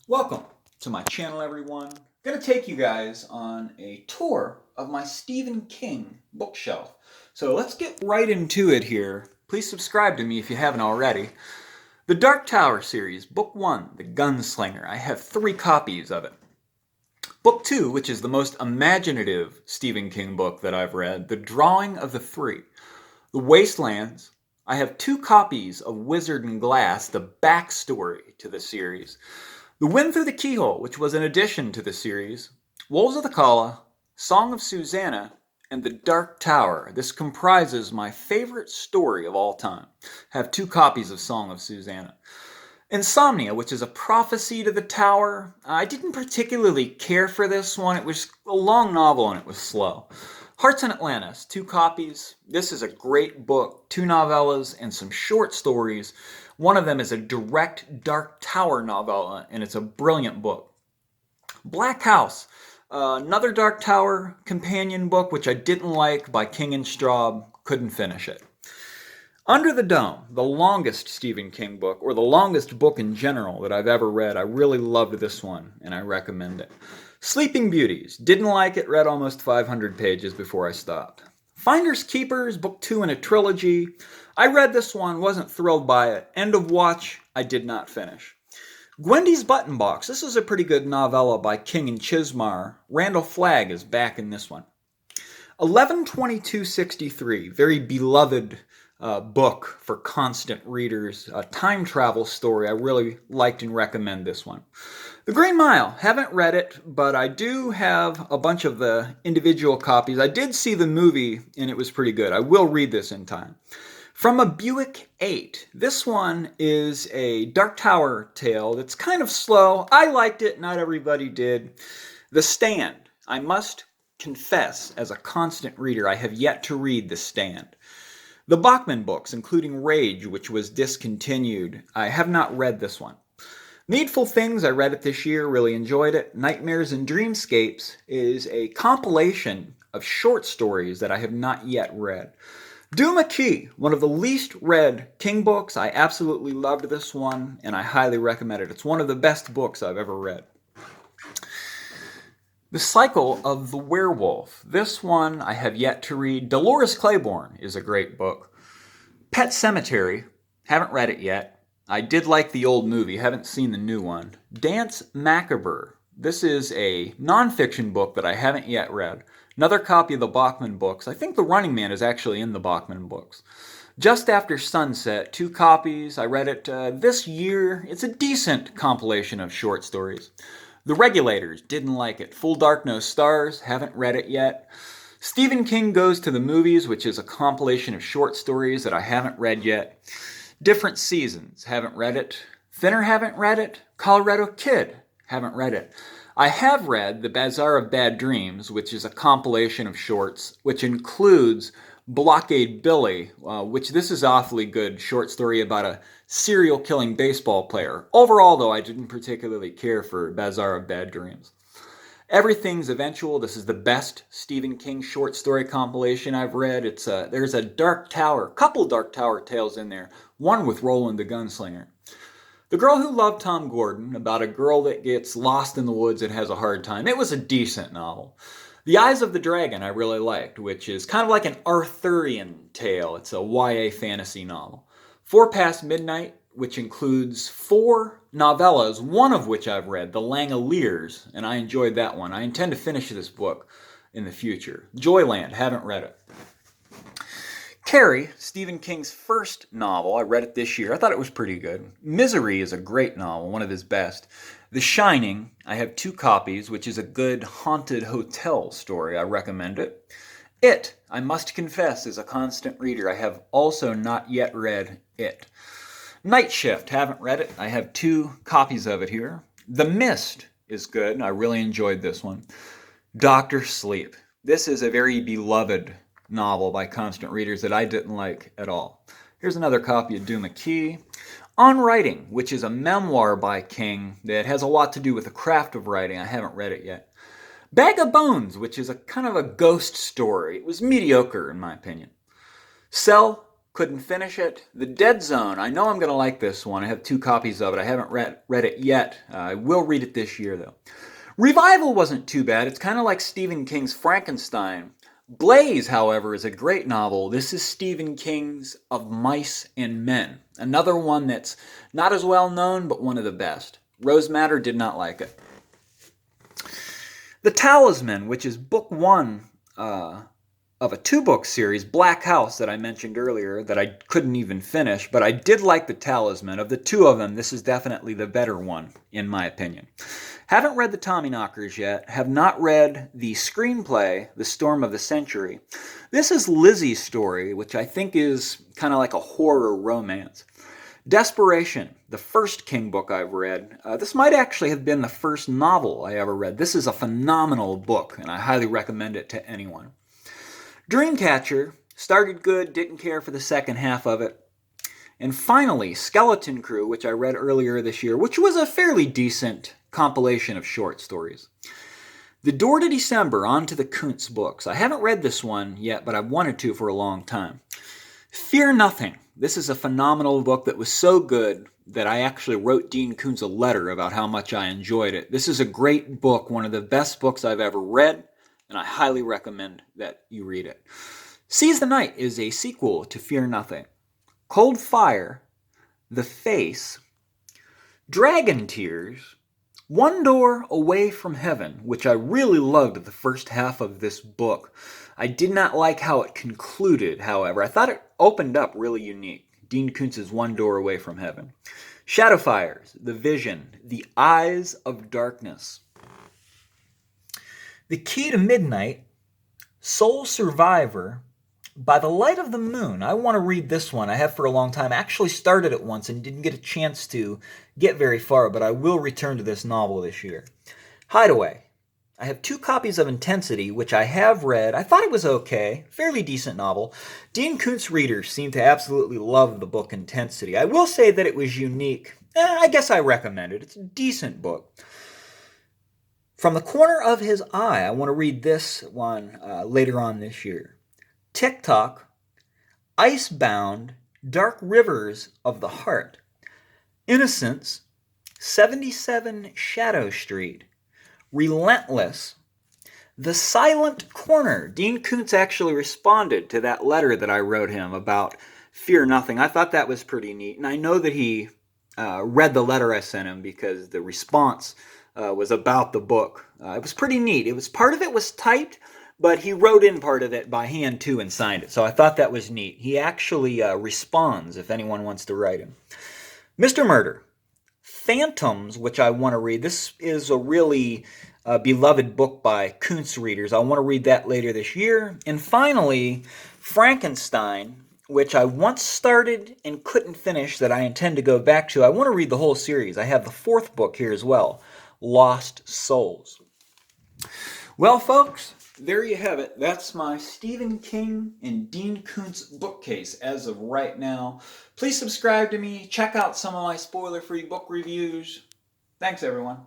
Welcome to my channel, everyone. I'm going to take you guys on a tour of my Stephen King bookshelf. So let's get right into it here. Please subscribe to me if you haven't already. The Dark Tower series, Book 1, The Gunslinger. I have 3 copies of it. Book 2, which is the most imaginative Stephen King book that I've read, The Drawing of the Three. The Wastelands. I have 2 copies of Wizard and Glass, the backstory to the series. The Wind Through the Keyhole, which was an addition to the series, Wolves of the Kala, Song of Susannah, and The Dark Tower. This comprises my favorite story of all time. I have 2 copies of Song of Susannah. Insomnia, which is a prophecy to the tower. I didn't particularly care for this one. It was a long novel and it was slow. Hearts in Atlantis, 2 copies. This is a great book, 2 novellas and some short stories. One of them is a direct Dark Tower novella, and it's a brilliant book. Black House, another Dark Tower companion book, which I didn't like, by King and Straub. Couldn't finish it. Under the Dome, the longest Stephen King book, or the longest book in general that I've ever read. I really loved this one, and I recommend it. Sleeping Beauties, didn't like it, read almost 500 pages before I stopped. Finders Keepers, book 2 in a trilogy. I read this one, wasn't thrilled by it. End of Watch, I did not finish. Gwendy's Button Box, this is a pretty good novella by King and Chismar. Randall Flagg is back in this one. 11/22/63, very beloved book for constant readers. A time travel story. I really liked and recommend this one. The Green Mile, haven't read it, but I do have a bunch of the individual copies. I did see the movie, and it was pretty good. I will read this in time. From a Buick 8, this one is a Dark Tower tale that's kind of slow. I liked it, not everybody did. The Stand, I must confess, as a constant reader, I have yet to read The Stand. The Bachman books, including Rage, which was discontinued, I have not read this one. Needful Things, I read it this year, really enjoyed it. Nightmares and Dreamscapes is a compilation of short stories that I have not yet read. Doom a Key, one of the least read King books. I absolutely loved this one, and I highly recommend it. It's one of the best books I've ever read. The Cycle of the Werewolf. This one I have yet to read. Dolores Claiborne is a great book. Pet Sematary, haven't read it yet. I did like the old movie, haven't seen the new one. Danse Macabre. This is a nonfiction book that I haven't yet read. Another copy of the Bachman books. I think The Running Man is actually in the Bachman books. Just After Sunset, 2 copies. I read it this year. It's a decent compilation of short stories. The Regulators, didn't like it. Full Dark No Stars, haven't read it yet. Stephen King Goes to the Movies, which is a compilation of short stories that I haven't read yet. Different Seasons, haven't read it. Thinner, haven't read it. Colorado Kid, haven't read it. I have read The Bazaar of Bad Dreams, which is a compilation of shorts, which includes Blockade Billy, which this is awfully good short story about a serial killing baseball player. Overall, though, I didn't particularly care for Bazaar of Bad Dreams. Everything's Eventual. This is the best Stephen King short story compilation I've read. There's a Dark Tower, couple Dark Tower tales in there, one with Roland the Gunslinger. The Girl Who Loved Tom Gordon, about a girl that gets lost in the woods and has a hard time. It was a decent novel. The Eyes of the Dragon I really liked, which is kind of like an Arthurian tale. It's a YA fantasy novel. 4 Past Midnight, which includes 4 novellas, one of which I've read, The Langoliers, and I enjoyed that one. I intend to finish this book in the future. Joyland, haven't read it. Carrie, Stephen King's first novel. I read it this year. I thought it was pretty good. Misery is a great novel, one of his best. The Shining, I have 2 copies, which is a good haunted hotel story. I recommend it. It, I must confess, is a constant reader. I have also not yet read it. Night Shift, haven't read it. I have 2 copies of it here. The Mist is good. I really enjoyed this one. Dr. Sleep. This is a very beloved novel by constant readers that I didn't like at all. Here's another copy of Doom a Key. On Writing, which is a memoir by King that has a lot to do with the craft of writing. I haven't read it yet. Bag of Bones, which is a kind of a ghost story. It was mediocre in my opinion. Cell, couldn't finish it. The Dead Zone, I know I'm going to like this one. I have 2 copies of it. I haven't read it yet. I will read it this year, though. Revival wasn't too bad. It's kind of like Stephen King's Frankenstein. Blaze, however, is a great novel. This is Stephen King's Of Mice and Men. Another one that's not as well known, but one of the best. Rose Madder did not like it. The Talisman, which is book 1 of a 2-book series, Black House, that I mentioned earlier, that I couldn't even finish, but I did like The Talisman. Of the 2 of them, this is definitely the better one, in my opinion. Haven't read the Tommyknockers yet. Have not read the screenplay, The Storm of the Century. This is Lizzie's story, which I think is kind of like a horror romance. Desperation, the first King book I've read. This might actually have been the first novel I ever read. This is a phenomenal book, and I highly recommend it to anyone. Dreamcatcher, started good, didn't care for the second half of it. And finally, Skeleton Crew, which I read earlier this year, which was a fairly decent compilation of short stories. The Door to December, on to the Koontz Books. I haven't read this one yet, but I've wanted to for a long time. Fear Nothing. This is a phenomenal book that was so good that I actually wrote Dean Koontz a letter about how much I enjoyed it. This is a great book, one of the best books I've ever read, and I highly recommend that you read it. Seize the Night is a sequel to Fear Nothing. Cold Fire, The Face, Dragon Tears, One Door Away from Heaven, which I really loved the first half of this book. I did not like how it concluded, however. I thought it opened up really unique. Dean Koontz's One Door Away from Heaven. Shadowfires, The Vision, The Eyes of Darkness. The Key to Midnight, Soul Survivor, By the Light of the Moon. I want to read this one. I have for a long time. I actually started it once and didn't get a chance to get very far, but I will return to this novel this year. Hideaway. I have 2 copies of Intensity, which I have read. I thought it was okay. Fairly decent novel. Dean Koontz readers seem to absolutely love the book Intensity. I will say that it was unique. I guess I recommend it. It's a decent book. From the Corner of His Eye, I want to read this one later on this year. TikTok, Icebound, Dark Rivers of the Heart, Innocence, 77 Shadow Street, Relentless, The Silent Corner. Dean Koontz actually responded to that letter that I wrote him about Fear Nothing. I thought that was pretty neat, and I know that he read the letter I sent him because the response was about the book. It was pretty neat. It was, part of it was typed, but he wrote in part of it by hand too and signed it. So I thought that was neat. He actually responds if anyone wants to write him. Mr. Murder. Phantoms, which I want to read. This is a really beloved book by Koontz readers. I want to read that later this year. And finally, Frankenstein, which I once started and couldn't finish, that I intend to go back to. I want to read the whole series. I have the 4th book here as well, Lost Souls. Well, folks, there you have it. That's my Stephen King and Dean Koontz bookcase as of right now. Please subscribe to me. Check out some of my spoiler-free book reviews. Thanks, everyone.